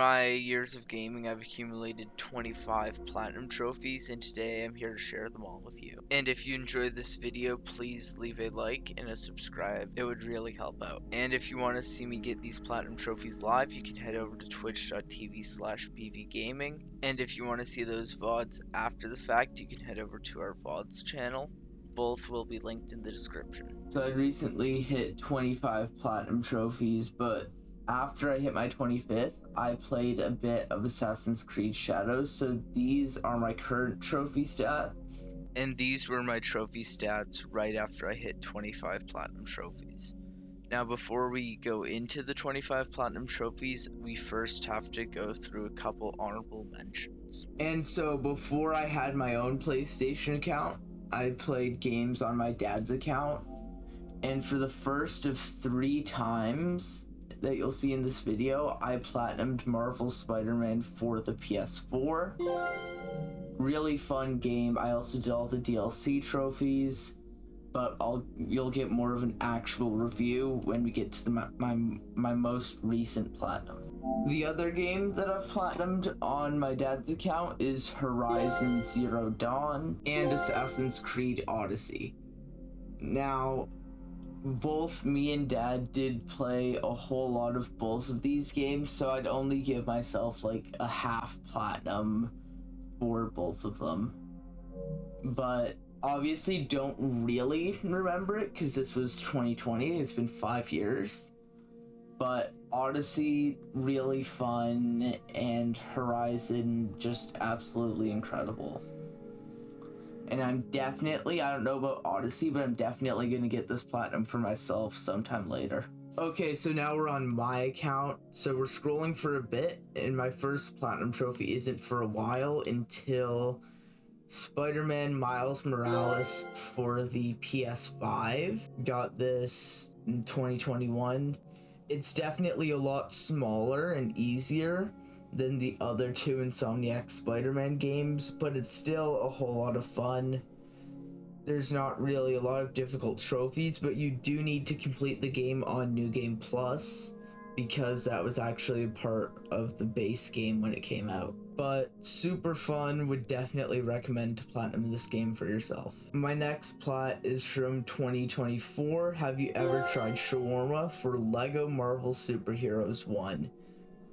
my years of gaming, I've accumulated 25 platinum trophies, and today I'm here to share them all with you. And if you enjoyed this video, please leave a like and a subscribe. It would really help out. And if you want to see me get these platinum trophies live, you can head over to twitch.tv/bvgaming. And if you want to see those VODs after the fact, you can head over to our VODs channel. Both will be linked in the description. So I recently hit 25 platinum trophies, but after I hit my 25th, I played a bit of Assassin's Creed Shadows, so these are my current trophy stats. And these were my trophy stats right after I hit 25 platinum trophies. Now before we go into the 25 platinum trophies, we first have to go through a couple honorable mentions. And so before I had my own PlayStation account, I played games on my dad's account, and for the first of 3 times that you'll see in this video, I platinumed Marvel Spider-Man for the PS4. Really fun game. I also did all the DLC trophies, but you'll get more of an actual review when we get to my most recent platinum. The other game that I've platinumed on my dad's account is Horizon Zero Dawn and Assassin's Creed Odyssey. Now, both me and dad did play a whole lot of both of these games, so I'd only give myself like a half platinum for both of them. But obviously don't really remember it because this was 2020, it's been 5 years. But Odyssey, really fun, and Horizon, just absolutely incredible. And I'm definitely, I don't know about Odyssey, but I'm definitely going to get this platinum for myself sometime later. Okay, so now we're on my account. So we're scrolling for a bit, and my first platinum trophy isn't for a while until Spider-Man Miles Morales for the PS5. Got this in 2021. It's definitely a lot smaller and easier than the other 2 Insomniac Spider-Man games, but it's still a whole lot of fun. There's not really a lot of difficult trophies, but you do need to complete the game on New Game Plus, because that was actually a part of the base game when it came out. But super fun, would definitely recommend to platinum this game for yourself. My next plat is from 2024. Have you ever tried shawarma for Lego Marvel Superheroes 1?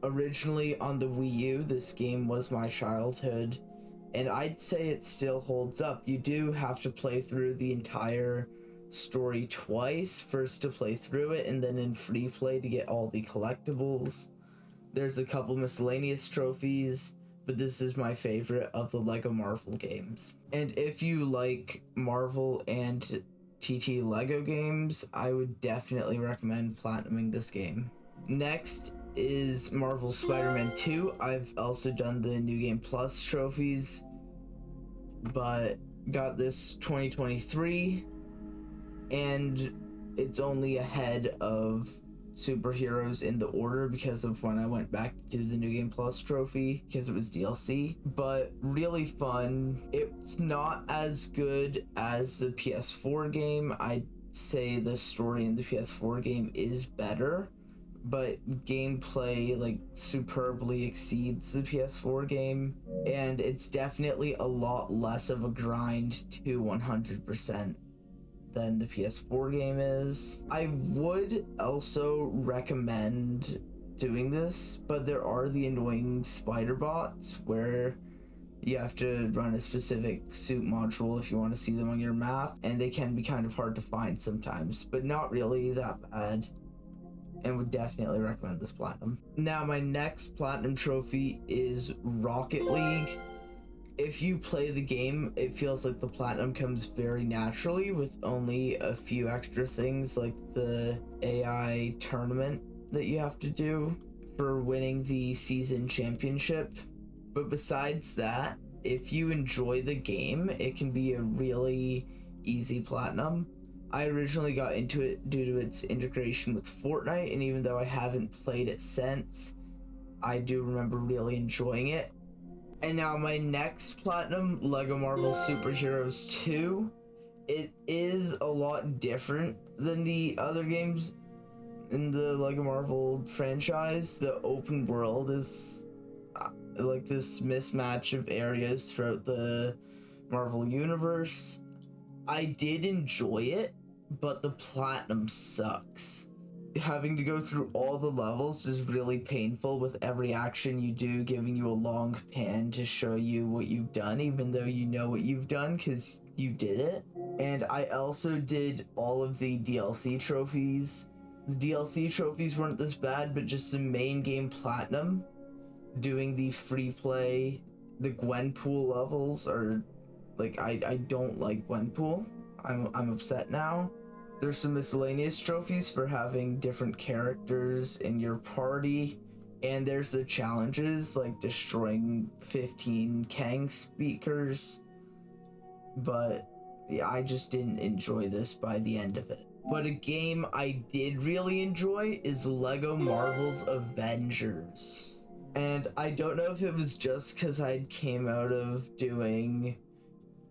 Originally on the Wii U, this game was my childhood, and I'd say it still holds up. You do have to play through the entire story twice, first to play through it, and then in free play to get all the collectibles. There's a couple miscellaneous trophies, but this is my favorite of the Lego Marvel games. And if you like Marvel and TT Lego games, I would definitely recommend platinuming this game. Next is Marvel Spider-Man 2. I've also done the New Game Plus trophies, but got this 2023, and it's only ahead of Superheroes in the order because of when I went back to do the New Game Plus trophy, because it was DLC, but really fun. It's not as good as the PS4 game. I'd say the story in the PS4 game is better, but gameplay like superbly exceeds the PS4 game, and it's definitely a lot less of a grind to 100% than the PS4 game is. I would also recommend doing this, but there are the annoying spider bots where you have to run a specific suit module if you want to see them on your map, and they can be kind of hard to find sometimes, but not really that bad, and would definitely recommend this platinum. Now my next platinum trophy is Rocket League. If you play the game, it feels like the platinum comes very naturally with only a few extra things like the AI tournament that you have to do for winning the season championship. But besides that, if you enjoy the game, it can be a really easy platinum. I originally got into it due to its integration with Fortnite, and even though I haven't played it since, I do remember really enjoying it. And now my next platinum, Lego Marvel Superheroes 2. It is a lot different than the other games in the Lego Marvel franchise. The open world is like this mismatch of areas throughout the Marvel universe. I did enjoy it, but the platinum sucks. Having to go through all the levels is really painful, with every action you do giving you a long pan to show you what you've done, even though you know what you've done because you did it. And I also did all of the DLC trophies. The DLC trophies weren't this bad, but just the main game platinum, doing the free play, the Gwenpool levels are like, I don't like Gwenpool. I'm upset now. There's some miscellaneous trophies for having different characters in your party, and there's the challenges like destroying 15 Kang speakers, but yeah, I just didn't enjoy this by the end of it. But a game I did really enjoy is Lego Marvel's Avengers. And I don't know if it was just because I came out of doing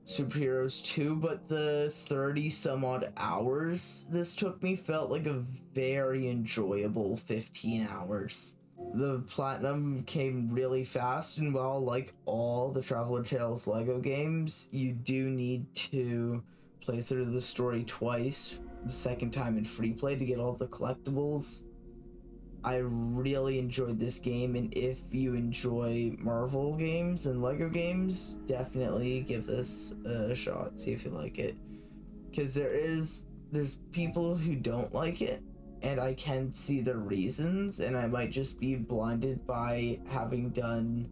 Superheroes 2, but the 30 some odd hours this took me felt like a very enjoyable 15 hours. The platinum came really fast, and while like all the Traveler Tales Lego games, you do need to play through the story twice, the second time in free play to get all the collectibles. I really enjoyed this game, and if you enjoy Marvel games and Lego games, definitely give this a shot, see if you like it. Because there's people who don't like it, and I can see the reasons, and I might just be blinded by having done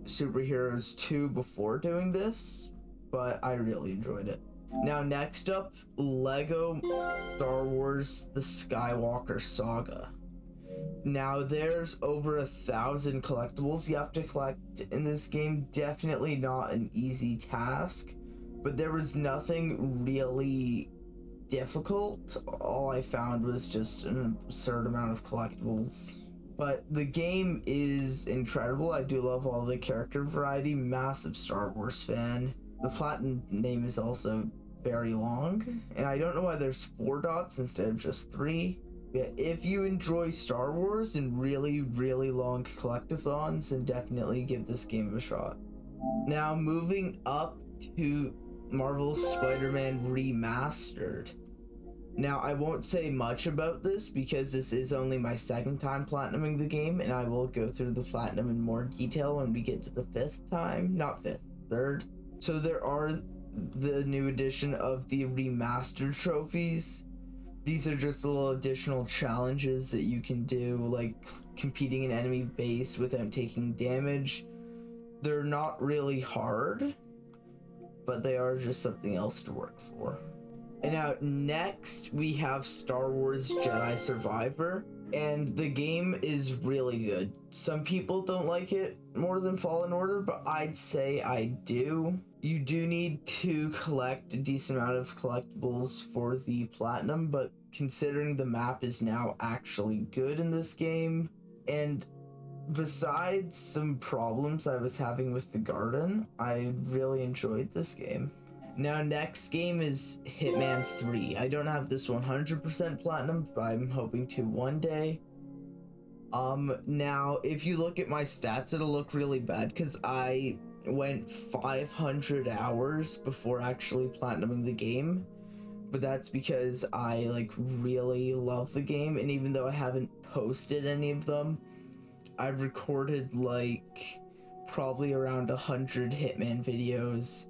Superheroes 2 before doing this, but I really enjoyed it. Now next up, Lego Star Wars The Skywalker Saga. Now there's over 1,000 collectibles you have to collect in this game. Definitely not an easy task, but there was nothing really difficult. All I found was just an absurd amount of collectibles. But the game is incredible. I do love all the character variety. Massive Star Wars fan. The platinum name is also very long, and I don't know why there's 4 dots instead of just 3. Yeah, if you enjoy Star Wars and really, really long collectathons, then definitely give this game a shot. Now, moving up to Marvel's Spider-Man Remastered. Now, I won't say much about this because this is only my second time platinuming the game, and I will go through the platinum in more detail when we get to the 5th time. Not 5th, 3rd. So there are the new edition of the remastered trophies. These are just little additional challenges that you can do, like competing in enemy base without taking damage. They're not really hard, but they are just something else to work for. And now next we have Star Wars Jedi Survivor, and the game is really good. Some people don't like it more than Fallen Order, but I'd say I do. You do need to collect a decent amount of collectibles for the platinum, but considering the map is now actually good in this game, and besides some problems I was having with the garden, I really enjoyed this game. Now next game is Hitman 3. I don't have this 100% platinum, but I'm hoping to one day. Now if you look at my stats, it'll look really bad because I went 500 hours before actually platinuming the game, but that's because I like really love the game, and even though I haven't posted any of them, I've recorded like probably around 100 Hitman videos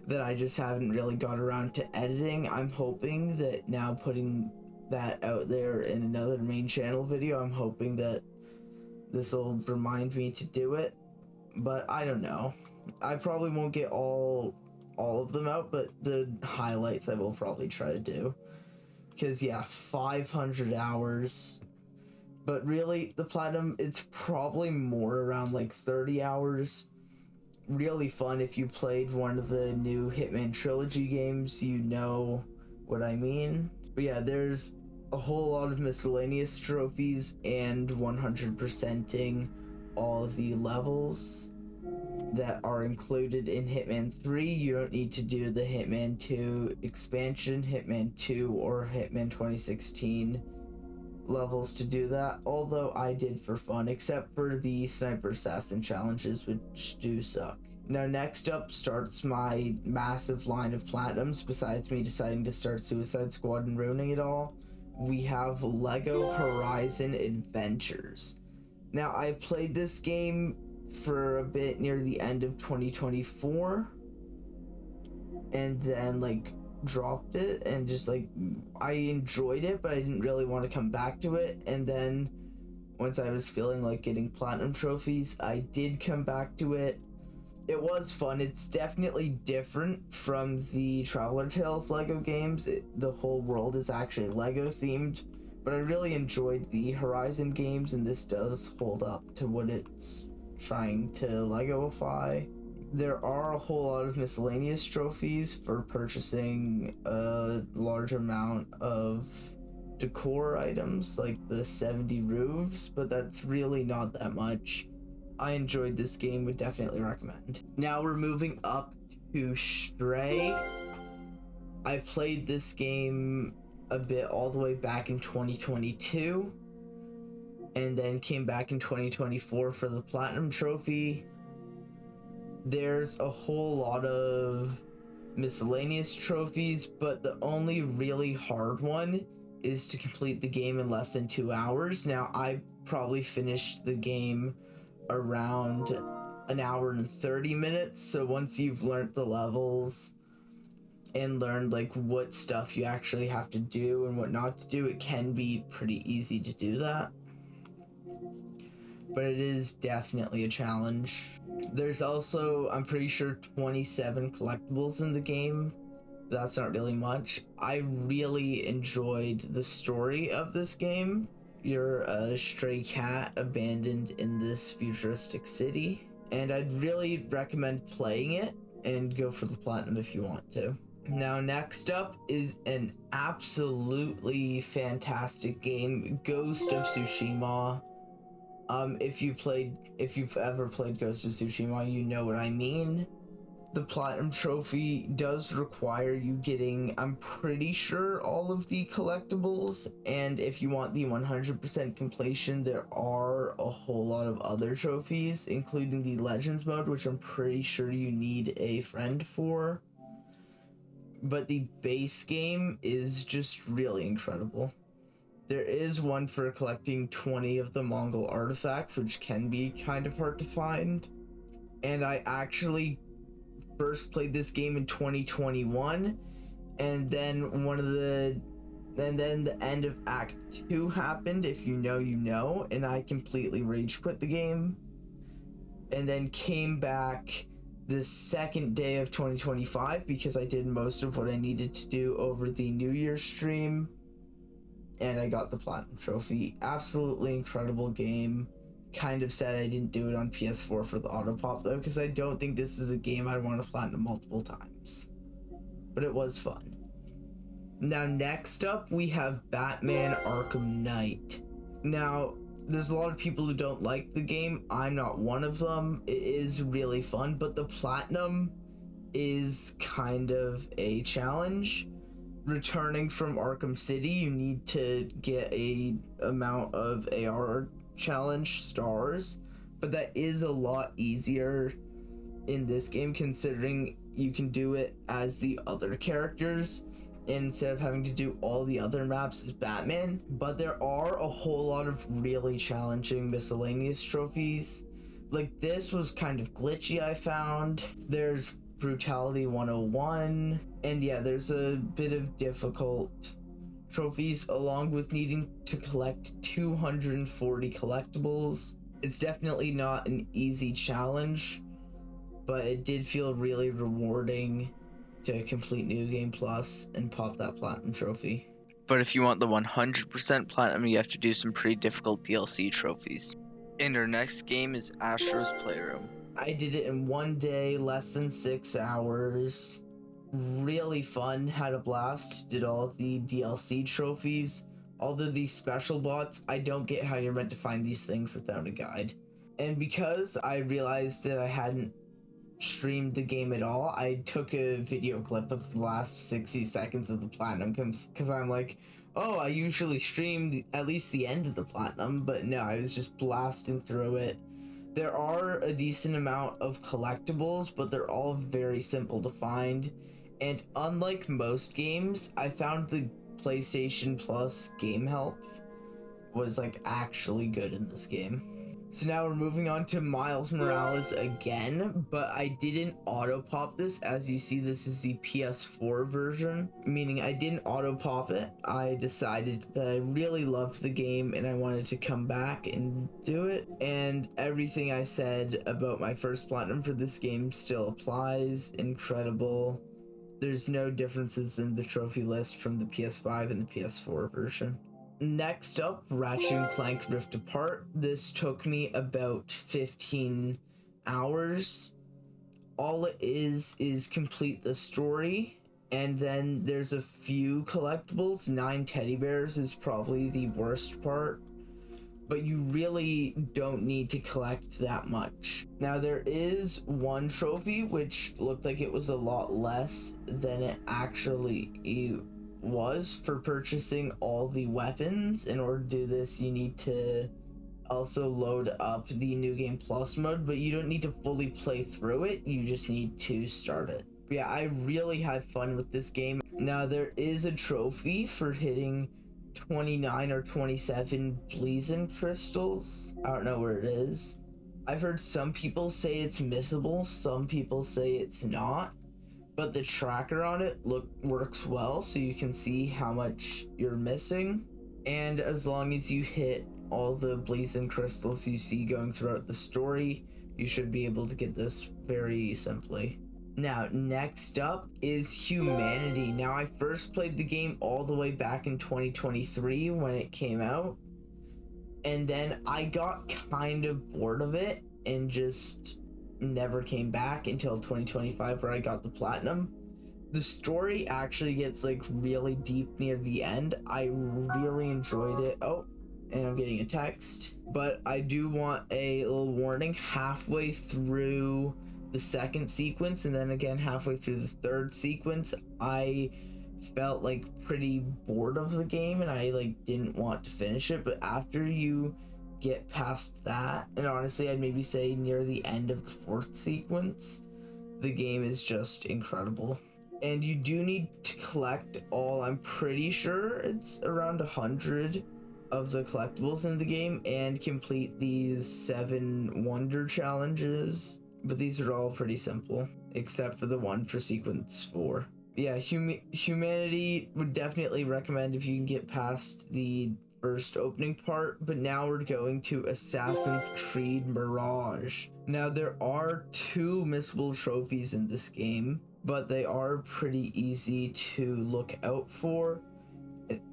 that I just haven't really got around to editing. I'm hoping that now putting that out there in another main channel video, I'm hoping that this will remind me to do it, but I don't know. I probably won't get all of them out, but the highlights I will probably try to do. Because yeah, 500 hours. But really, the platinum, it's probably more around like 30 hours. Really fun. If you played one of the new Hitman Trilogy games, you know what I mean. But yeah, there's a whole lot of miscellaneous trophies and 100%ing all of the levels that are included in Hitman 3. You don't need to do the Hitman 2 expansion, Hitman 2, or Hitman 2016 levels to do that, although I did for fun, except for the sniper assassin challenges, which do suck. Now next up starts my massive line of platinums, besides me deciding to start Suicide Squad and ruining it all. We have Lego Horizon Adventures. Now I played this game for a bit near the end of 2024, and then like dropped it, and just like I enjoyed it, but I didn't really want to come back to it. And then once I was feeling like getting platinum trophies, I did come back to it. It was fun. It's definitely different from the Traveler Tales Lego games. The whole world is actually Lego themed, but I really enjoyed the Horizon games, and this does hold up to what it's trying to Legoify. There are a whole lot of miscellaneous trophies for purchasing a large amount of decor items, like the 70 roofs, but that's really not that much. I enjoyed this game, would definitely recommend. Now we're moving up to Stray. I played this game a bit all the way back in 2022, and then came back in 2024 for the Platinum Trophy. There's a whole lot of miscellaneous trophies, but the only really hard one is to complete the game in less than 2 hours. Now, I probably finished the game around an hour and 30 minutes, so once you've learned the levels and learned like what stuff you actually have to do and what not to do, it can be pretty easy to do that. But it is definitely a challenge. There's also, I'm pretty sure, 27 collectibles in the game. That's not really much. I really enjoyed the story of this game. You're a stray cat abandoned in this futuristic city, and I'd really recommend playing it and go for the platinum if you want to. Now next up is an absolutely fantastic game, Ghost of Tsushima. If you've ever played Ghost of Tsushima, you know what I mean. The Platinum Trophy does require you getting, I'm pretty sure, all of the collectibles, and if you want the 100% completion, there are a whole lot of other trophies, including the Legends mode, which I'm pretty sure you need a friend for. But the base game is just really incredible. There is one for collecting 20 of the Mongol artifacts, which can be kind of hard to find. And I actually first played this game in 2021, and then the end of Act 2 happened, if you know, you know, and I completely rage quit the game. And then came back the second day of 2025 because I did most of what I needed to do over the New Year's stream, and I got the Platinum Trophy. Absolutely incredible game. Kind of sad I didn't do it on PS4 for the auto pop though, because I don't think this is a game I'd want to platinum multiple times. But it was fun. Now next up we have Batman Arkham Knight. Now there's a lot of people who don't like the game. I'm not one of them. It is really fun, but the platinum is kind of a challenge. Returning from Arkham City, you need to get a amount of AR challenge stars, but that is a lot easier in this game considering you can do it as the other characters instead of having to do all the other maps as Batman. But there are a whole lot of really challenging miscellaneous trophies. Like this was kind of glitchy, I found. There's Brutality 101, and yeah, there's a bit of difficult trophies along with needing to collect 240 collectibles. It's definitely not an easy challenge, but it did feel really rewarding to complete New Game Plus and pop that Platinum Trophy. But if you want the 100% Platinum, you have to do some pretty difficult DLC trophies. And our next game is Astro's Playroom. I did it in one day, less than 6 hours. Really fun, had a blast, did all of the DLC trophies. Although these special bots, I don't get how you're meant to find these things without a guide. And because I realized that I hadn't streamed the game at all, I took a video clip of the last 60 seconds of the platinum because I'm like, oh, I usually stream at least the end of the platinum, but no, I was just blasting through it. There are a decent amount of collectibles, but they're all very simple to find. And unlike most games, I found the PlayStation Plus game help was like actually good in this game. So now we're moving on to Miles Morales again, but I didn't auto pop this. As you see, this is the PS4 version, meaning I didn't auto pop it. I decided that I really loved the game and I wanted to come back and do it. And everything I said about my first platinum for this game still applies. Incredible. There's no differences in the trophy list from the PS5 and the PS4 version. Next up, Ratchet & Clank Rift Apart. This took me about 15 hours. All it is complete the story, and then there's a few collectibles. 9 teddy bears is probably the worst part, but you really don't need to collect that much. Now there is one trophy which looked like it was a lot less than it actually was for purchasing all the weapons. In order to do this, you need to also load up the New Game Plus mode, but you don't need to fully play through it, you just need to start it. But yeah, I really had fun with this game. Now there is a trophy for hitting 29 or 27 Blazing crystals. I don't know where it is. I've heard some people say it's missable, some people say it's not, but the tracker on it works well, so you can see how much you're missing. And as long as you hit all the Blazing crystals you see going throughout the story, you should be able to get this very simply. Now, next up is Humanity. Now, I first played the game all the way back in 2023 when it came out, and then I got kind of bored of it and just never came back until 2025 where I got the platinum. The story actually gets like really deep near the end. I really enjoyed it. Oh, and I'm getting a text. But I do want a little warning. Halfway through the second sequence and then again halfway through the third sequence, I felt like pretty bored of the game and I like didn't want to finish it. But after you get past that, and honestly I'd maybe say near the end of the fourth sequence, the game is just incredible. And you do need to collect all, I'm pretty sure it's around 100 of the collectibles in the game, and complete these 7 wonder challenges, but these are all pretty simple except for the one for sequence 4. Yeah, Humanity would definitely recommend if you can get past the first opening part. But now we're going to Assassin's Creed Mirage. Now there are 2 missable trophies in this game, but they are pretty easy to look out for,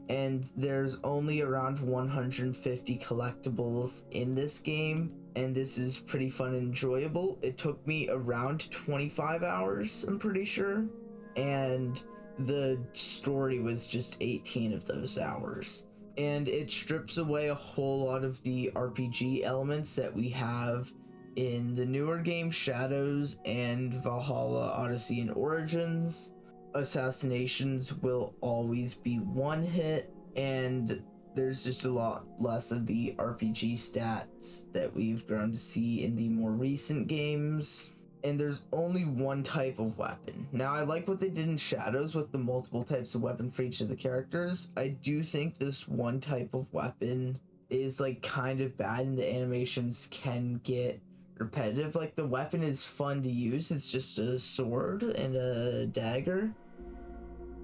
and there's only around 150 collectibles in this game, and this is pretty fun and enjoyable. It took me around 25 hours, I'm pretty sure, and the story was just 18 of those hours. And it strips away a whole lot of the RPG elements that we have in the newer game, Shadows and Valhalla, Odyssey, and Origins. Assassinations will always be one hit, and there's just a lot less of the RPG stats that we've grown to see in the more recent games. And there's only one type of weapon. Now, I like what they did in Shadows with the multiple types of weapon for each of the characters. I do think this one type of weapon is like kind of bad, and the animations can get repetitive. Like, the weapon is fun to use, it's just a sword and a dagger,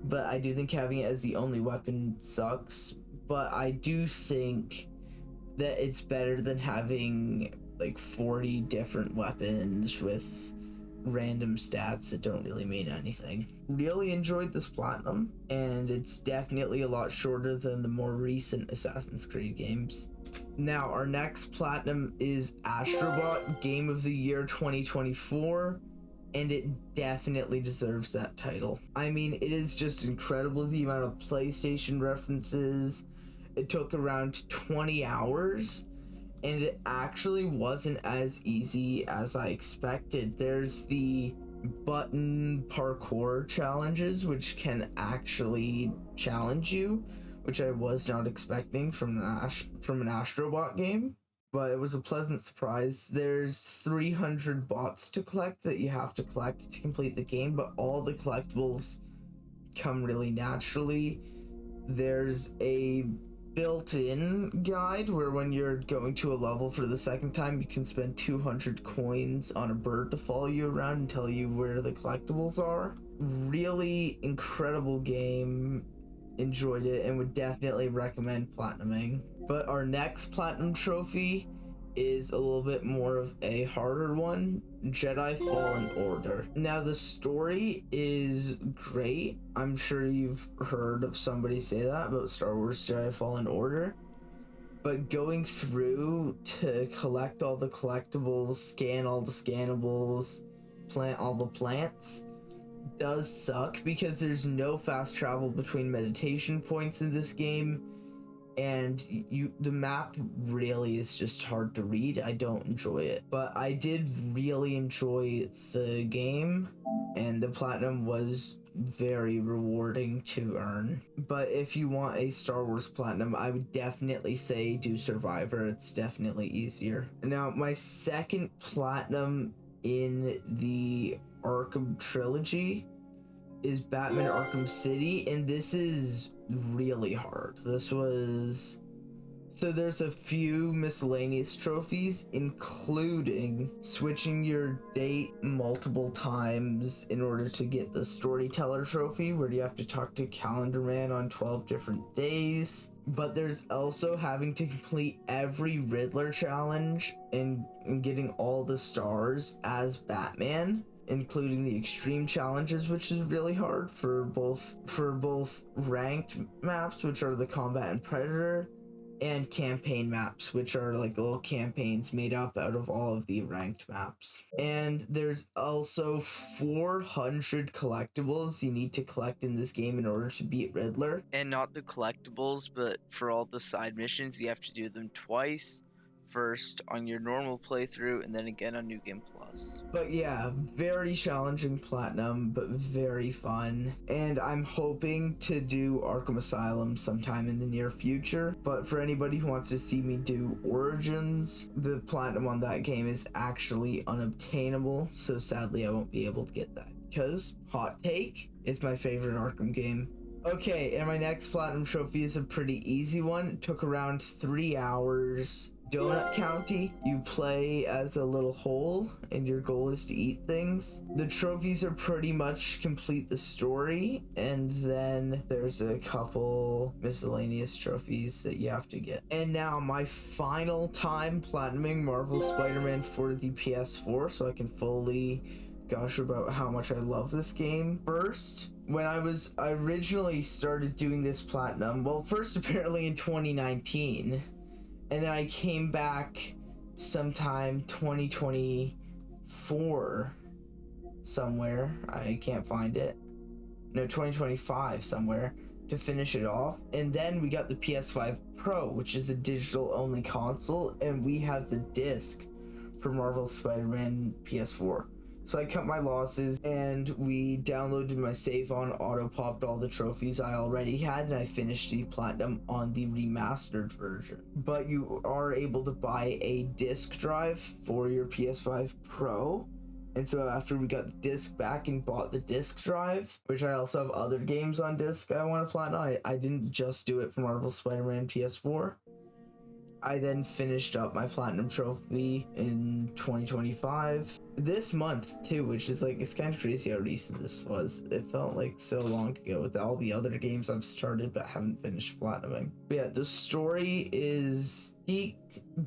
but I do think having it as the only weapon sucks. But I do think that it's better than having like 40 different weapons with random stats that don't really mean anything. Really enjoyed this platinum, and it's definitely a lot shorter than the more recent Assassin's Creed games. Now, our next platinum is Astrobot Game of the Year 2024, and it definitely deserves that title. I mean, it is just incredible, the amount of PlayStation references. It took around 20 hours, and it actually wasn't as easy as I expected. There's the button parkour challenges, which can actually challenge you, which I was not expecting from an Astrobot game, but it was a pleasant surprise. There's 300 bots to collect that you have to collect to complete the game, but all the collectibles come really naturally. There's a built-in guide where when you're going to a level for the second time, you can spend 200 coins on a bird to follow you around and tell you where the collectibles are. Really incredible game. Enjoyed it and would definitely recommend platinuming. But our next platinum trophy is a little bit more of a harder one, Jedi Fallen Order. Now the story is great. I'm sure you've heard of somebody say that about Star Wars Jedi Fallen Order. But going through to collect all the collectibles, scan all the scannables, plant all the plants, does suck because there's no fast travel between meditation points in this game, and the map really is just hard to read. I don't enjoy it, but I did really enjoy the game, and the platinum was very rewarding to earn. But if you want a Star Wars platinum, I would definitely say do Survivor. It's definitely easier. Now my second platinum in the Arkham trilogy is Batman Arkham City, and this is really hard. So there's a few miscellaneous trophies, including switching your date multiple times in order to get the Storyteller trophy, where you have to talk to Calendar Man on 12 different days. But there's also having to complete every Riddler challenge and getting all the stars as Batman, including the extreme challenges, which is really hard for both ranked maps, which are the Combat and Predator, and campaign maps, which are like little campaigns made up out of all of the ranked maps. And there's also 400 collectibles you need to collect in this game in order to beat Riddler. And not the collectibles, but for all the side missions, you have to do them twice. First on your normal playthrough and then again on New Game Plus. But yeah, very challenging platinum, but very fun. And I'm hoping to do Arkham Asylum sometime in the near future. But for anybody who wants to see me do Origins, the platinum on that game is actually unobtainable. So sadly, I won't be able to get that. Because, hot take, it's my favorite Arkham game. Okay, and my next platinum trophy is a pretty easy one. It took around 3 hours. Donut County, you play as a little hole and your goal is to eat things. The trophies are pretty much complete the story, and then there's a couple miscellaneous trophies that you have to get. And now my final time platinuming Marvel Spider-Man for the PS4, so I can fully gush about how much I love this game. First, when I originally started doing this platinum, well, first apparently in 2019, and then I came back sometime 2024 somewhere. I can't find it. No, 2025 somewhere to finish it off. And then we got the PS5 Pro, which is a digital only console, and we have the disc for Marvel Spider-Man PS4. So I cut my losses and we downloaded my save on, auto popped all the trophies I already had, and I finished the platinum on the remastered version. But you are able to buy a disc drive for your PS5 Pro. And so after we got the disc back and bought the disc drive, which I also have other games on disc I want to platinum, I didn't just do it for Marvel Spider-Man PS4. I then finished up my platinum trophy in 2025. This month too, which is like, it's kind of crazy how recent this was. It felt like so long ago with all the other games I've started but haven't finished platinuming. But yeah, the story is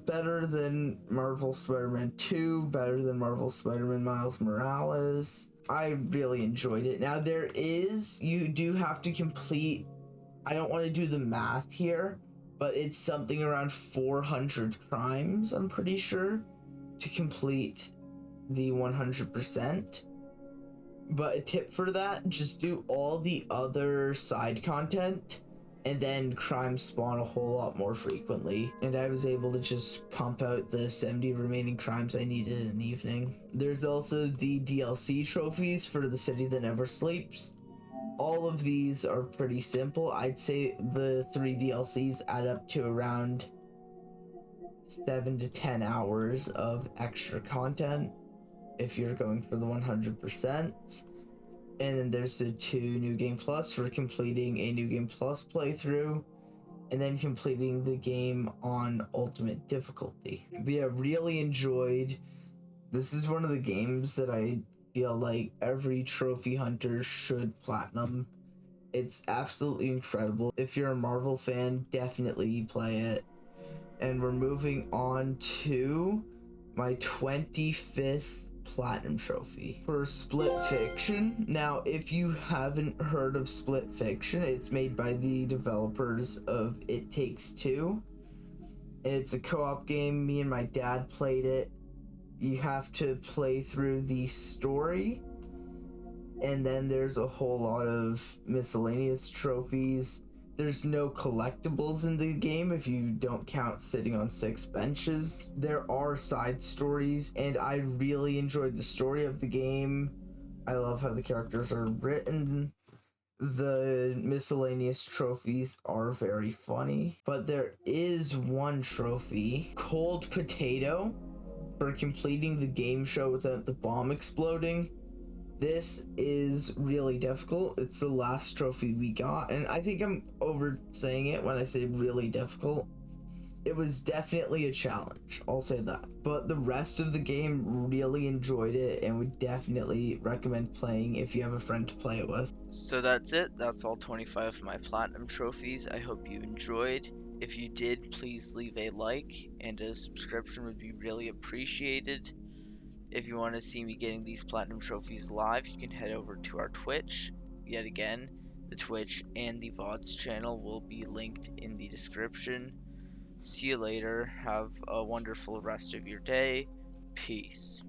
better than Marvel Spider-Man 2, better than Marvel Spider-Man Miles Morales. I really enjoyed it. Now you do have to complete, I don't want to do the math here, but it's something around 400 crimes, I'm pretty sure, to complete the 100%. But a tip for that, just do all the other side content, and then crimes spawn a whole lot more frequently. And I was able to just pump out the 70 remaining crimes I needed in an evening. There's also the DLC trophies for The City That Never Sleeps. all of these are pretty simple. I'd say the 3 DLCs add up to around 7 to 10 hours of extra content if you're going for the 100%. And then there's the 2 New Game Plus for completing a New Game Plus playthrough, and then completing the game on ultimate difficulty. But yeah, really enjoyed. This is one of the games that I feel like every trophy hunter should platinum. It's absolutely incredible. If you're a Marvel fan, definitely play it. And we're moving on to my 25th platinum trophy for Split Fiction. Now, if you haven't heard of Split Fiction, it's made by the developers of It Takes Two. It's a co-op game. Me and my dad played it. You have to play through the story, and then there's a whole lot of miscellaneous trophies. There's no collectibles in the game if you don't count sitting on 6 benches. There are side stories, and I really enjoyed the story of the game. I love how the characters are written. The miscellaneous trophies are very funny. But there is one trophy, Cold Potato, for completing the game show without the bomb exploding. This is really difficult. It's the last trophy we got, and I think I'm oversaying it when I say really difficult. It was definitely a challenge, I'll say that. But the rest of the game, really enjoyed it and would definitely recommend playing if you have a friend to play it with. So that's it. That's all 25 of my platinum trophies. I hope you enjoyed. If you did, please leave a like, and a subscription would be really appreciated. If you want to see me getting these platinum trophies live, you can head over to our Twitch. Yet again, the Twitch and the VODs channel will be linked in the description. See you later. Have a wonderful rest of your day. Peace.